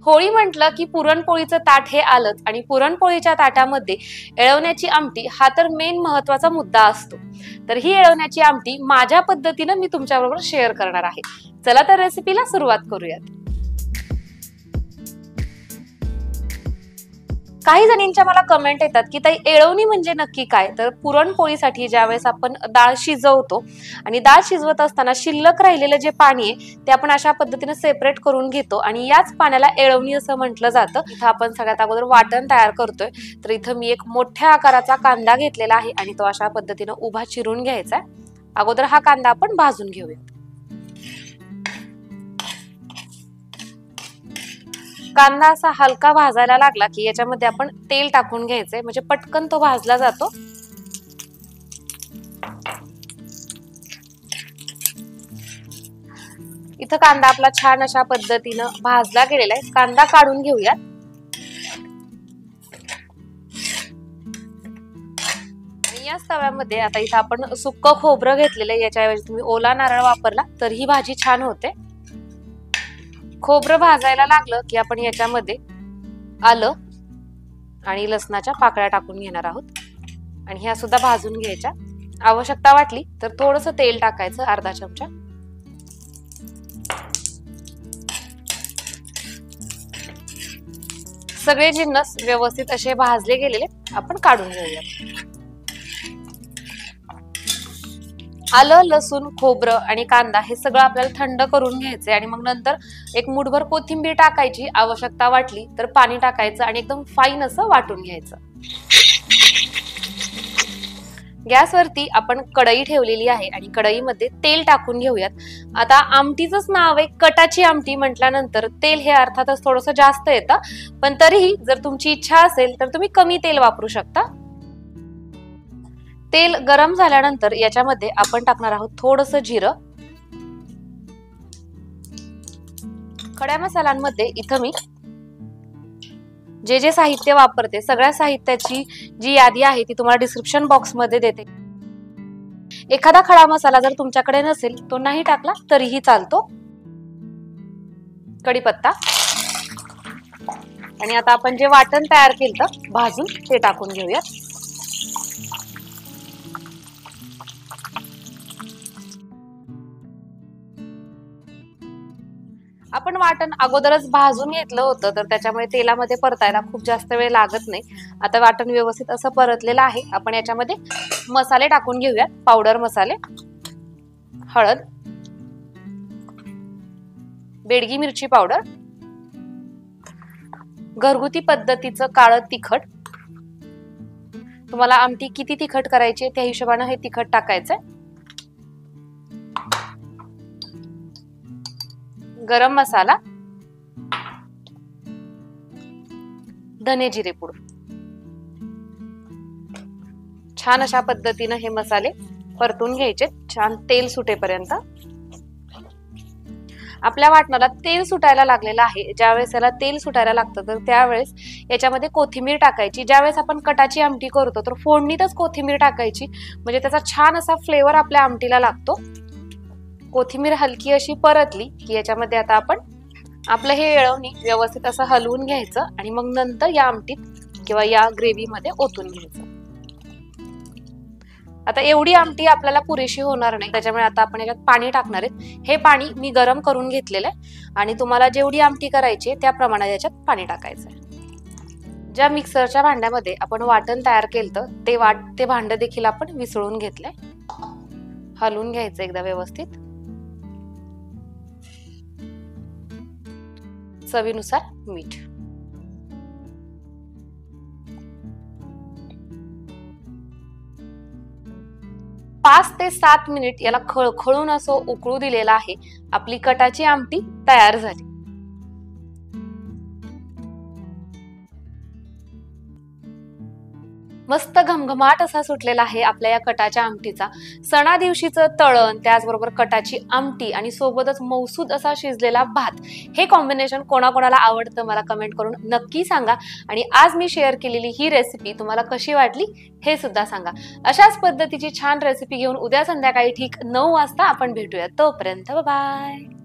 होळी म्हटलं की पुरणपोळीचं ताट हे आलंच आणि पुरणपोळीच्या ताटामध्ये एळवण्याची आमटी हा तर मेन महत्वाचा मुद्दा असतो। तर ही एळवण्याची आमटी माझ्या पद्धतीने मी तुमच्याबरोबर शेअर करणार आहे। चला तर रेसिपीला सुरुवात करूयात। काही जणींच्या मला कमेंट येतात की ताई एळवणी म्हणजे नक्की काय? तर पुरणपोळीसाठी ज्यावेळेस आपण डाळ शिजवतो आणि डाळ शिजवत असताना शिल्लक राहिलेलं जे पाणी आहे ते आपण अशा पद्धतीने सेपरेट करून घेतो आणि याच पाण्याला एळवणी असं म्हटलं जातं। इथं आपण सगळ्यात अगोदर वाटण तयार करतोय। तर इथं मी एक मोठ्या आकाराचा कांदा घेतलेला आहे आणि तो अशा पद्धतीने उभा चिरून घ्यायचा आहे। अगोदर हा कांदा आपण भाजून घेऊया। कांदा असा हलका भाजायला लागला की याच्यामध्ये आपण तेल टाकून घ्यायचंय, म्हणजे पटकन तो भाजला जातो। इथं कांदा आपला छान अशा पद्धतीनं भाजला गेलेला आहे। कांदा काढून घेऊयात। आणि याच तव्यामध्ये आता इथं आपण सुक्क खोबरं घेतलेलं आहे, याच्याऐवजी तुम्ही ओला नारळ वापरला तर ही भाजी छान होते। खोबरं भाजायला लागलं की आपण याच्यामध्ये आलं आणि लसणाच्या पाकळ्या टाकून घेणार आहोत आणि ह्या सुद्धा भाजून घ्यायच्या। आवश्यकता वाटली तर थोडंसं तेल टाकायचं, अर्धा चमचा। सगळे जिन्नस व्यवस्थित असे भाजले गेलेले आपण काढून घेऊया। आलं, लसूण, खोबरं आणि कांदा हे सगळं आपल्याला थंड करून घ्यायचंय आणि मग नंतर एक मुठभर कोथिंबीर टाकायची, आवश्यकता वाटली तर पाणी टाकायचं आणि एकदम फाईन असं वाटून घ्यायचं। गॅसवरती आपण कढई ठेवलेली आहे आणि कढईमध्ये तेल टाकून घेऊयात। आता आमटीचंच नाव आहे कटाची आमटी म्हटल्यानंतर तेल हे अर्थातच थोडंसं जास्त येतं, पण तरीही जर तुमची इच्छा असेल तर तुम्ही कमी तेल वापरू शकता। तेल गरम झाल्यानंतर याच्यामध्ये आपण टाकणार आहोत थोडंसं जिरं। खड्या मसाल्यांमध्ये इथं मी जे जे साहित्य वापरते सगळ्या साहित्याची जी यादी आहे ती तुम्हाला डिस्क्रिप्शन बॉक्स मध्ये देते। एखादा खडा मसाला जर तुमच्याकडे नसेल तो नाही टाकला तरीही चालतो। कढीपत्ता आणि आता आपण जे वाटण तयार केलं भाजून ते टाकून घेऊया। आपण वाटण अगोदरच भाजून घेतलं होतं तर त्याच्यामुळे तेलामध्ये परतायला खूप जास्त वेळ लागत नाही। आता वाटण व्यवस्थित असं परतलेलं आहे। आपण याच्यामध्ये मसाले टाकून घेऊयात। पावडर मसाले, हळद, बेडगी मिरची पावडर, घरगुती पद्धतीचं काळं तिखट। तुम्हाला आमटी किती तिखट करायची त्या हिशोबाने हे तिखट टाकायचंय। गरम मसाला, धने जिरे पूड। छान अशा पद्धतीने हे मसाले परतून घ्यायचे, छान तेल सुटेपर्यंत। आपल्या वाटणाला तेल सुटायला लागलेलं आहे। ज्यावेळेस याला तेल सुटायला लागतं तर त्यावेळेस याच्यामध्ये कोथिंबीर टाकायची। ज्यावेळेस आपण कटाची आमटी करतो तर फोडणीतच कोथिंबीर टाकायची, म्हणजे त्याचा छान असा फ्लेवर आपल्या आमटीला लागतो। कोथिंबीर हलकी अशी परतली की याच्यामध्ये आता आपण आपलं हे एळवणी व्यवस्थित असं हलवून घ्यायचं आणि मग नंतर या आमटीत किंवा या ग्रेव्ही मध्ये ओतून घ्यायचं। आता एवढी आमटी आपल्याला पुरेशी होणार नाही, त्याच्यामुळे आता आपण याच्यात पाणी टाकणार आहे। हे पाणी मी गरम करून घेतलेलं आहे आणि तुम्हाला जेवढी आमटी करायची त्या प्रमाणात याच्यात पाणी टाकायचं आहे। ज्या मिक्सरच्या भांड्यामध्ये आपण वाटण तयार केलं ते भांड देखील आपण विसळून घेतलंय। हलवून घ्यायचं एकदा व्यवस्थित। चवीनुसार मीठ। 5 ते 7 मिनिट याला खळखळून असं उकळू दिलेलं आहे। आपली कटाची आमटी तयार झाली। मस्त घमघमाट असा सुटलेला आहे आपल्या या कटाच्या आमटीचा। सणा दिवशीचं तळण, त्याचबरोबर कटाची आमटी आणि सोबतच मौसूद असा शिजलेला भात, हे कॉम्बिनेशन कोणाकोणाला आवडतं मला कमेंट करून नक्की सांगा। आणि आज मी शेअर केलेली ही रेसिपी तुम्हाला कशी वाटली हे सुद्धा सांगा। अशाच पद्धतीची छान रेसिपी घेऊन उद्या संध्याकाळी ठीक 9 वाजता आपण भेटूया। तोपर्यंत बाय बाय।